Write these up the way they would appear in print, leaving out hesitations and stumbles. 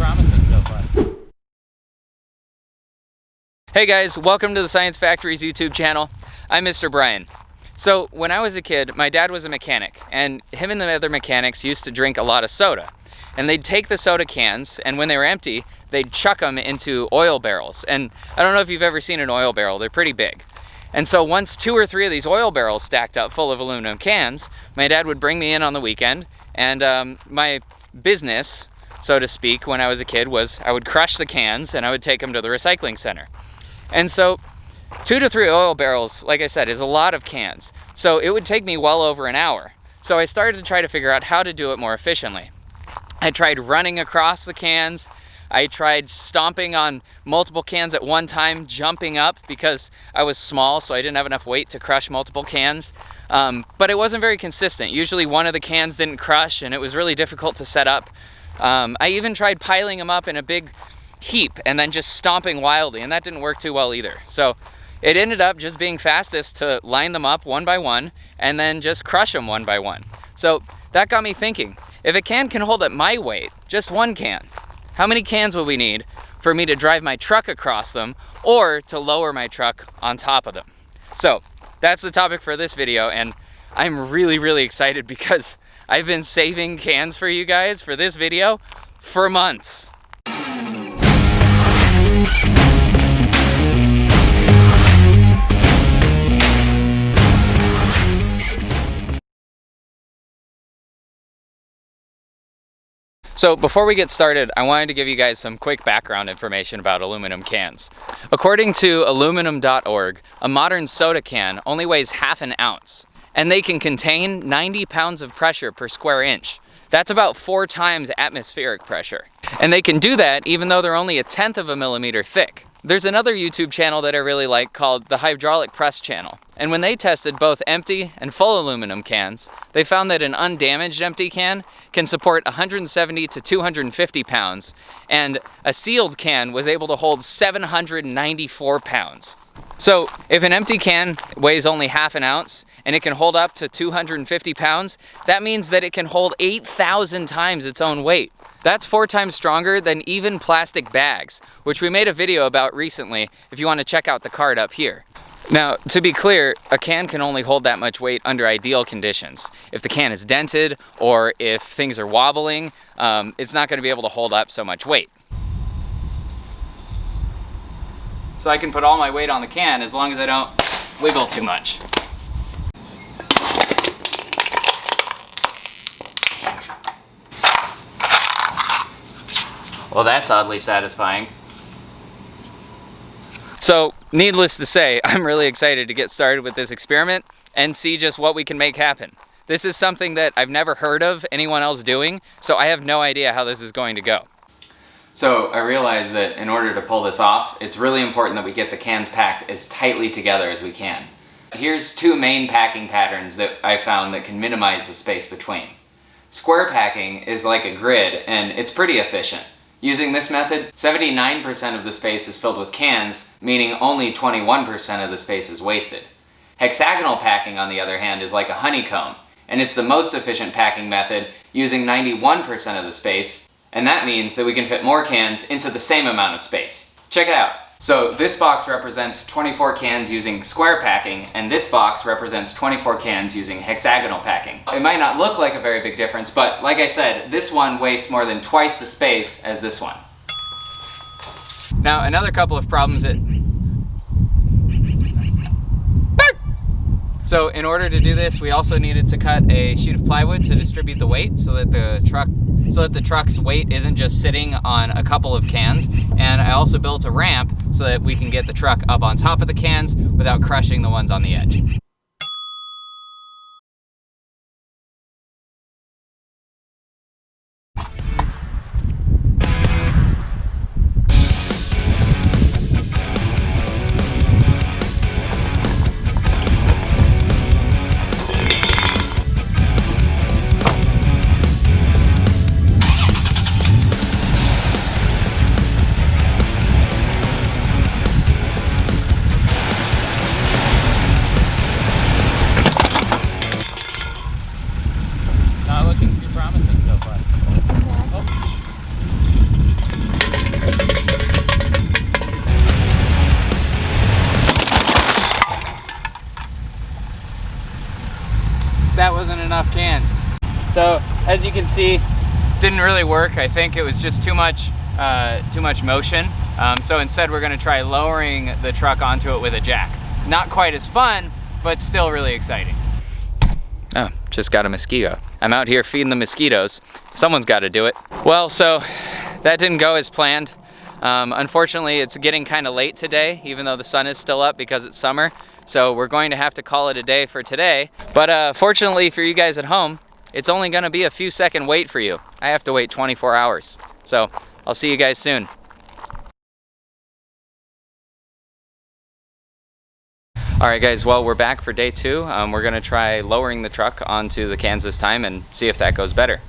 promising so far. Hey guys, welcome to the Science Factory's YouTube channel. I'm Mr. Brian. So when I was a kid, my dad was a mechanic, and him and the other mechanics used to drink a lot of soda. And they'd take the soda cans, and when they were empty, they'd chuck them into oil barrels. And I don't know if you've ever seen an oil barrel, they're pretty big. And so once 2 or 3 of these oil barrels stacked up full of aluminum cans, my dad would bring me in on the weekend, and my business, so to speak, when I was a kid was I would crush the cans and I would take them to the recycling center. And so 2 to 3 oil barrels, like I said, is a lot of cans. So it would take me well over an hour. So I started to try to figure out how to do it more efficiently. I tried running across the cans. I tried stomping on multiple cans at one time, jumping up because I was small, so I didn't have enough weight to crush multiple cans. But it wasn't very consistent. Usually one of the cans didn't crush and it was really difficult to set up. I even tried piling them up in a big heap and then just stomping wildly, and that didn't work too well either. So it ended up just being fastest to line them up one by one and then just crush them one by one. So that got me thinking, if a can hold up my weight, just one can, how many cans will we need for me to drive my truck across them or to lower my truck on top of them? So that's the topic for this video, and I'm really excited because I've been saving cans for you guys for this video for months. So before we get started, I wanted to give you guys some quick background information about aluminum cans. According to aluminum.org, a modern soda can only weighs half an ounce, and they can contain 90 pounds of pressure per square inch. That's about 4 times atmospheric pressure. And they can do that even though they're only 1/10 of a millimeter thick. There's another YouTube channel that I really like called the Hydraulic Press Channel. And when they tested both empty and full aluminum cans, they found that an undamaged empty can support 170 to 250 pounds, and a sealed can was able to hold 794 pounds. So if an empty can weighs only half an ounce and it can hold up to 250 pounds, that means that it can hold 8,000 times its own weight. That's 4 times stronger than even plastic bags, which we made a video about recently if you want to check out the card up here. Now, to be clear, a can only hold that much weight under ideal conditions. If the can is dented or if things are wobbling, it's not going to be able to hold up so much weight. So I can put all my weight on the can as long as I don't wiggle too much. Well, that's oddly satisfying. So, needless to say, I'm really excited to get started with this experiment and see just what we can make happen. This is something that I've never heard of anyone else doing, so I have no idea how this is going to go. So I realized that in order to pull this off, it's really important that we get the cans packed as tightly together as we can. Here's 2 main packing patterns that I found that can minimize the space between. Square packing is like a grid, and it's pretty efficient. Using this method, 79% of the space is filled with cans, meaning only 21% of the space is wasted. Hexagonal packing, on the other hand, is like a honeycomb, and it's the most efficient packing method, using 91% of the space, and that means that we can fit more cans into the same amount of space. Check it out. So this box represents 24 cans using square packing, and this box represents 24 cans using hexagonal packing. It might not look like a very big difference, but like I said, this one wastes more than twice the space as this one. Now, another couple of problems So in order to do this, we also needed to cut a sheet of plywood to distribute the weight so that the truck's weight isn't just sitting on a couple of cans. And I also built a ramp so that we can get the truck up on top of the cans without crushing the ones on the edge. So as you can see, didn't really work. I think it was just too much motion. So instead we're gonna try lowering the truck onto it with a jack. Not quite as fun, but still really exciting. Oh, just got a mosquito. I'm out here feeding the mosquitoes. Someone's gotta do it. Well, so that didn't go as planned. Unfortunately, it's getting kind of late today, even though the sun is still up because it's summer. So we're going to have to call it a day for today. But fortunately for you guys at home, it's only gonna be a few second wait for you. I have to wait 24 hours. So I'll see you guys soon. All right guys, well, we're back for day 2. We're gonna try lowering the truck onto the cans this time and see if that goes better.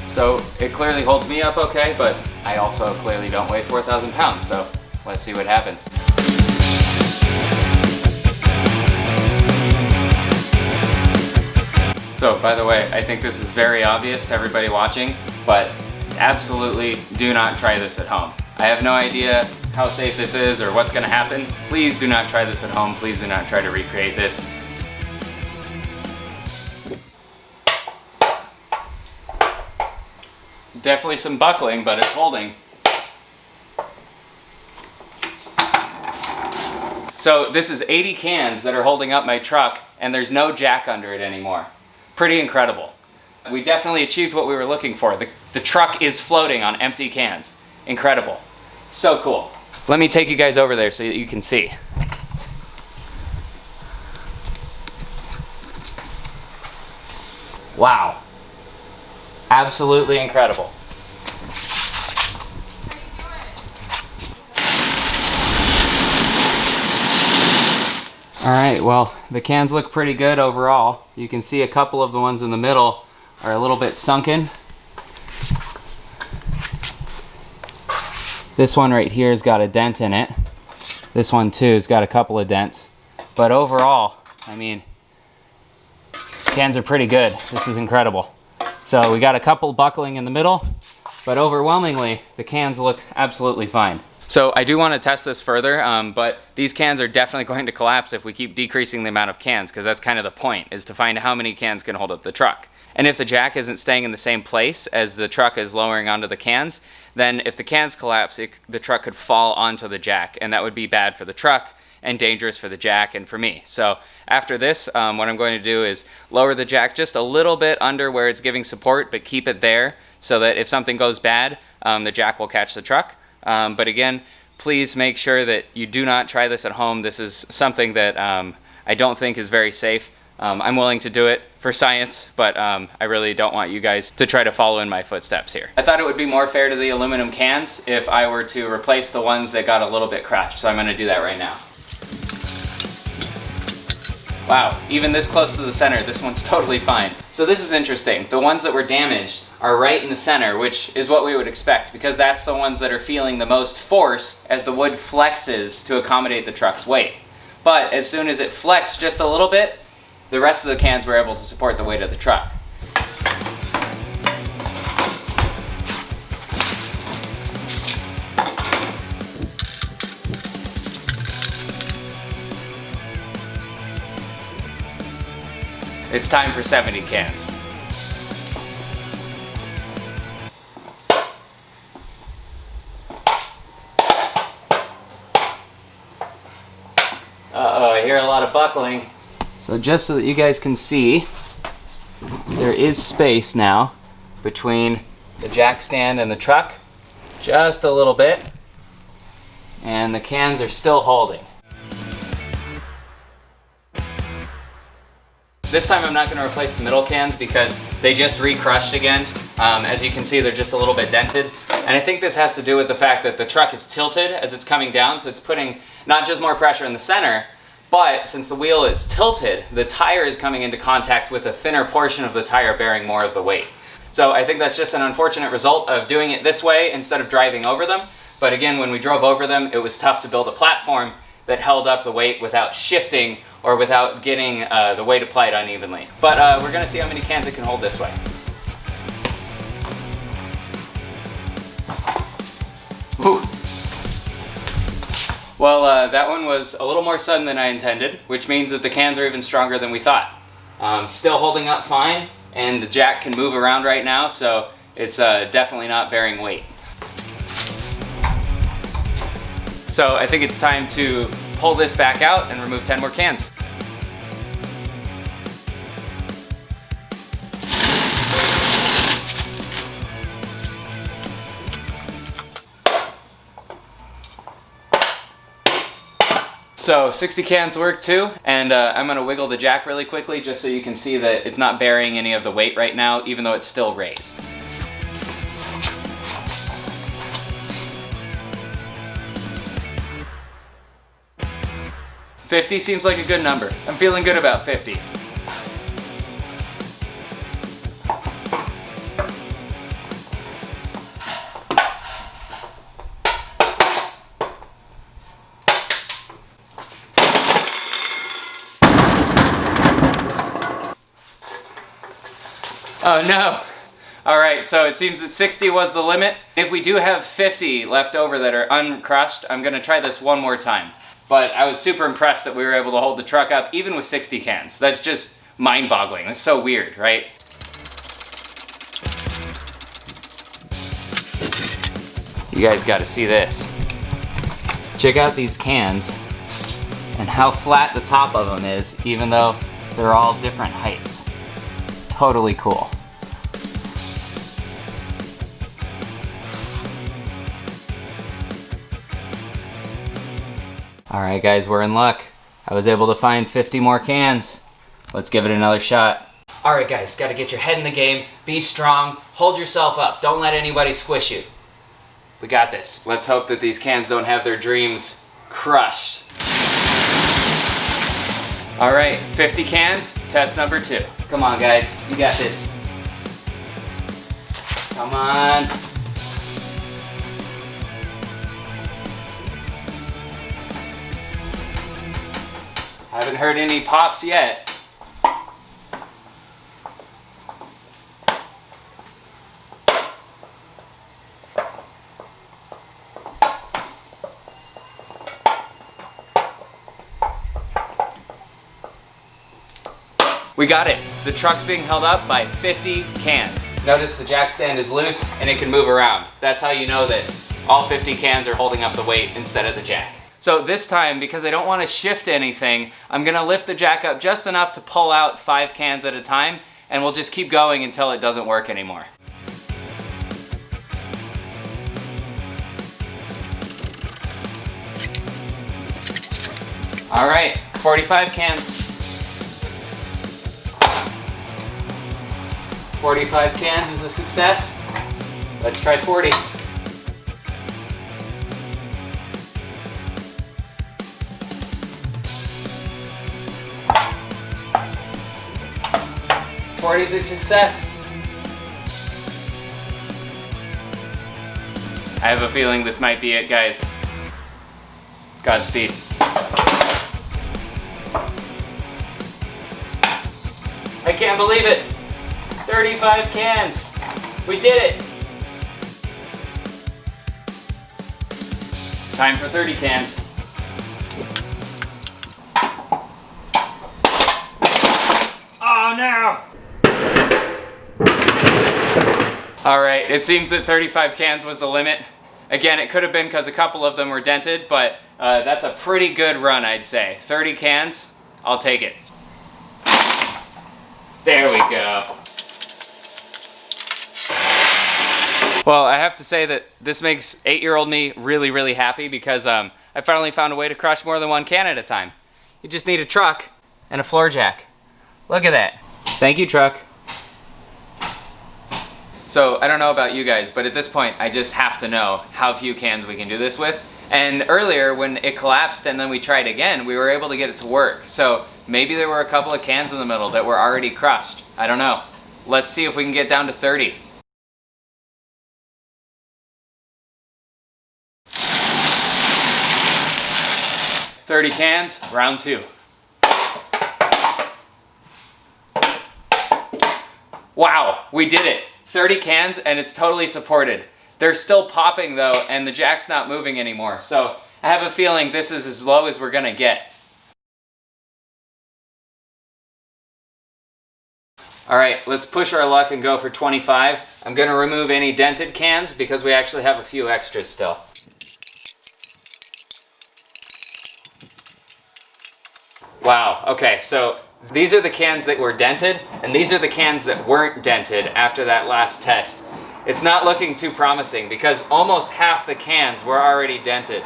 So it clearly holds me up okay, but I also clearly don't weigh 4,000 pounds, so let's see what happens. So by the way, I think this is very obvious to everybody watching, but absolutely do not try this at home. I have no idea how safe this is or what's gonna happen. Please do not try this at home. Please do not try to recreate this. Definitely some buckling, but it's holding. So this is 80 cans that are holding up my truck, and there's no jack under it anymore. Pretty incredible. We definitely achieved what we were looking for. The truck is floating on empty cans. Incredible. So cool. Let me take you guys over there so that you can see. Wow. Absolutely incredible. All right, well, the cans look pretty good overall. You can see a couple of the ones in the middle are a little bit sunken. This one right here has got a dent in it. This one too has got a couple of dents. But overall, I mean, cans are pretty good. This is incredible. So we got a couple buckling in the middle, but overwhelmingly, the cans look absolutely fine. So I do want to test this further, but these cans are definitely going to collapse if we keep decreasing the amount of cans, because that's kind of the point, is to find how many cans can hold up the truck. And if the jack isn't staying in the same place as the truck is lowering onto the cans, then if the cans collapse, the truck could fall onto the jack, and that would be bad for the truck and dangerous for the jack and for me. So after this, what I'm going to do is lower the jack just a little bit under where it's giving support, but keep it there so that if something goes bad, the jack will catch the truck. But again, please make sure that you do not try this at home. This is something that I don't think is very safe. I'm willing to do it for science, but I really don't want you guys to try to follow in my footsteps here. I thought it would be more fair to the aluminum cans if I were to replace the ones that got a little bit crashed, so I'm going to do that right now. Wow, even this close to the center, this one's totally fine. So this is interesting. The ones that were damaged are right in the center, which is what we would expect, because that's the ones that are feeling the most force as the wood flexes to accommodate the truck's weight. But as soon as it flexed just a little bit, the rest of the cans were able to support the weight of the truck. It's time for 70 cans. Uh-oh, I hear a lot of buckling. So just so that you guys can see, there is space now between the jack stand and the truck, just a little bit, and the cans are still holding. This time I'm not going to replace the middle cans because they just re-crushed again. As you can see, they're just a little bit dented. And I think this has to do with the fact that the truck is tilted as it's coming down, so it's putting not just more pressure in the center, but since the wheel is tilted, the tire is coming into contact with a thinner portion of the tire bearing more of the weight. So I think that's just an unfortunate result of doing it this way instead of driving over them. But again, when we drove over them, it was tough to build a platform that held up the weight without shifting or without getting the weight applied unevenly. But we're gonna see how many cans it can hold this way. Ooh. Well, that one was a little more sudden than I intended, which means that the cans are even stronger than we thought. Still holding up fine, and the jack can move around right now, so it's definitely not bearing weight. So I think it's time to pull this back out and remove 10 more cans. So 60 cans work too, and I'm gonna wiggle the jack really quickly just so you can see that it's not bearing any of the weight right now, even though it's still raised. $50 seems like a good number. I'm feeling good about 50. Oh no. All right, so it seems that 60 was the limit. If we do have 50 left over that are uncrushed, I'm gonna try this one more time. But I was super impressed that we were able to hold the truck up even with 60 cans. That's just mind-boggling. That's so weird, right? You guys gotta see this. Check out these cans and how flat the top of them is, even though they're all different heights. Totally cool. All right, guys, we're in luck. I was able to find 50 more cans. Let's give it another shot. All right, guys, gotta get your head in the game. Be strong, hold yourself up. Don't let anybody squish you. We got this. Let's hope that these cans don't have their dreams crushed. All right, 50 cans, test number 2. Come on, guys, you got this. Come on. Haven't heard any pops yet. We got it. The truck's being held up by 50 cans. Notice the jack stand is loose and it can move around. That's how you know that all 50 cans are holding up the weight instead of the jack. So this time, because I don't want to shift anything, I'm gonna lift the jack up just enough to pull out 5 cans at a time, and we'll just keep going until it doesn't work anymore. All right, 45 cans. 45 cans is a success. Let's try 40. Is a success. I have a feeling this might be it, guys. Godspeed. I can't believe it. 35 cans. We did it. Time for 30 cans. Oh no! All right, it seems that 35 cans was the limit. Again, it could have been because a couple of them were dented, but that's a pretty good run, I'd say. 30 cans, I'll take it. There we go. Well, I have to say that this makes 8-year-old me really, really happy because I finally found a way to crush more than 1 can at a time. You just need a truck and a floor jack. Look at that. Thank you, truck. So I don't know about you guys, but at this point I just have to know how few cans we can do this with. And earlier when it collapsed and then we tried again, we were able to get it to work. So maybe there were a couple of cans in the middle that were already crushed. I don't know. Let's see if we can get down to 30. 30 cans, round 2. Wow, we did it. 30 cans and it's totally supported. They're still popping though, and the jack's not moving anymore. So I have a feeling this is as low as we're gonna get. All right, let's push our luck and go for 25. I'm gonna remove any dented cans because we actually have a few extras still. Wow, okay, so these are the cans that were dented, and these are the cans that weren't dented after that last test. It's not looking too promising because almost half the cans were already dented.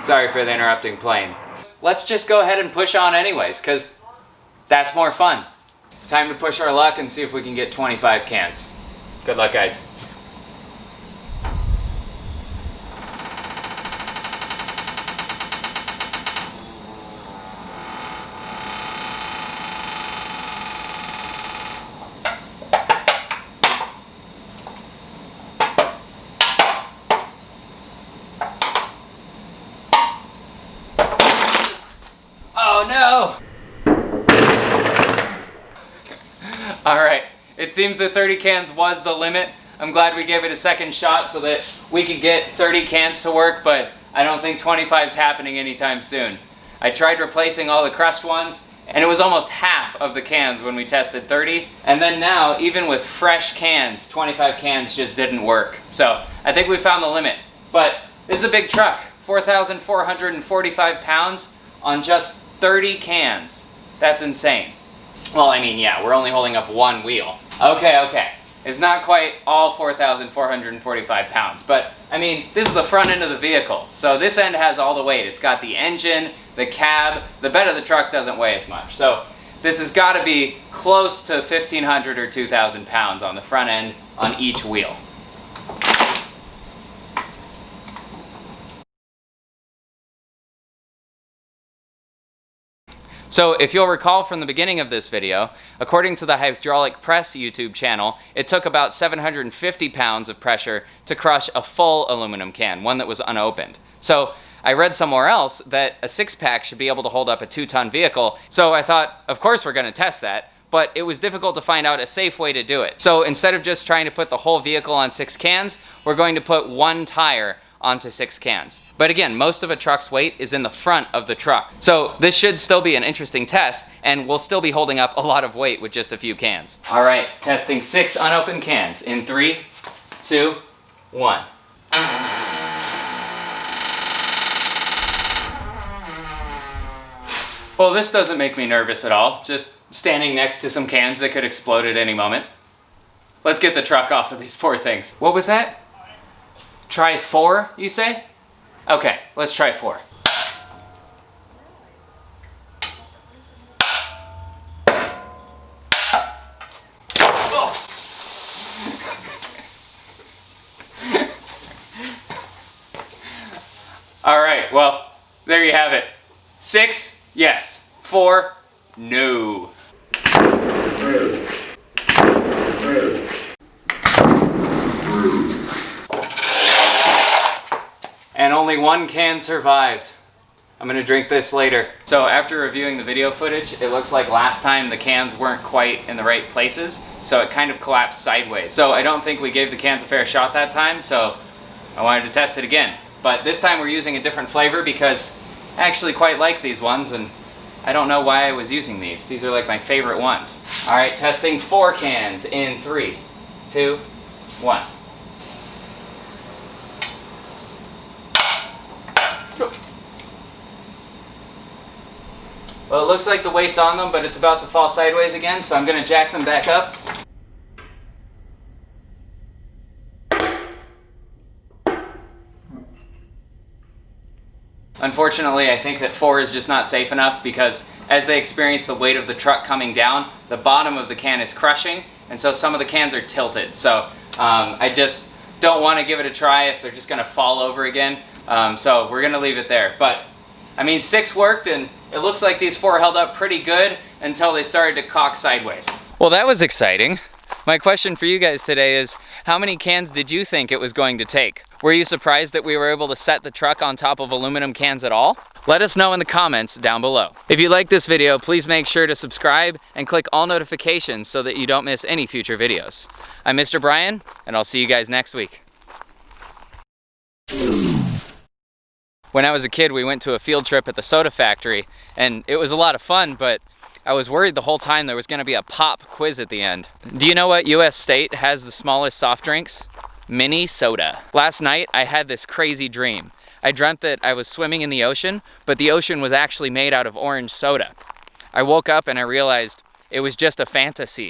Sorry for the interrupting plane. Let's just go ahead and push on anyways, because that's more fun. Time to push our luck and see if we can get 25 cans. Good luck, guys. Oh no! Alright, it seems that 30 cans was the limit. I'm glad we gave it a second shot so that we could get 30 cans to work, but I don't think 25 is happening anytime soon. I tried replacing all the crushed ones, and it was almost half of the cans when we tested 30. And then now, even with fresh cans, 25 cans just didn't work. So I think we found the limit. But this is a big truck, 4,445 pounds on just 30 cans. That's insane. Well, I mean, yeah, we're only holding up one wheel. Okay. It's not quite all 4,445 pounds, but I mean, this is the front end of the vehicle. So this end has all the weight. It's got the engine, the cab, the bed of the truck doesn't weigh as much. So this has got to be close to 1,500 or 2,000 pounds on the front end on each wheel. So if you'll recall from the beginning of this video, according to the Hydraulic Press YouTube channel, it took about 750 pounds of pressure to crush a full aluminum can, one that was unopened. So I read somewhere else that a 6-pack should be able to hold up a 2-ton vehicle, so I thought, of course we're going to test that, but it was difficult to find out a safe way to do it. So instead of just trying to put the whole vehicle on 6 cans, we're going to put one tire onto 6 cans. But again, most of a truck's weight is in the front of the truck. So this should still be an interesting test, and we'll still be holding up a lot of weight with just a few cans. All right, testing 6 unopened cans in 3, 2, 1. Well, this doesn't make me nervous at all. Just standing next to some cans that could explode at any moment. Let's get the truck off of these poor things. What was that? Try 4, you say? Okay, let's try 4. All right, well, there you have it. 6, yes. 4, no. And only one can survived. I'm gonna drink this later. So after reviewing the video footage, it looks like last time the cans weren't quite in the right places, so it kind of collapsed sideways. So I don't think we gave the cans a fair shot that time, so I wanted to test it again. But this time we're using a different flavor because I actually quite like these ones, and I don't know why I was using these. These are like my favorite ones. All right, testing 4 cans in 3, 2, 1. Well, it looks like the weight's on them, but it's about to fall sideways again, so I'm going to jack them back up. Unfortunately, I think that 4 is just not safe enough because as they experience the weight of the truck coming down, the bottom of the can is crushing, and so some of the cans are tilted. So I just don't want to give it a try if they're just going to fall over again. So we're going to leave it there. But I mean, 6 worked, and it looks like these 4 held up pretty good until they started to cock sideways. Well, that was exciting. My question for you guys today is, how many cans did you think it was going to take? Were you surprised that we were able to set the truck on top of aluminum cans at all? Let us know in the comments down below. If you like this video, please make sure to subscribe and click all notifications so that you don't miss any future videos. I'm Mr. Brian, and I'll see you guys next week. When I was a kid, we went to a field trip at the soda factory, and it was a lot of fun, but I was worried the whole time there was going to be a pop quiz at the end. Do you know what US state has the smallest soft drinks? Minnesota. Last night, I had this crazy dream. I dreamt that I was swimming in the ocean, but the ocean was actually made out of orange soda. I woke up and I realized it was just a fantasy.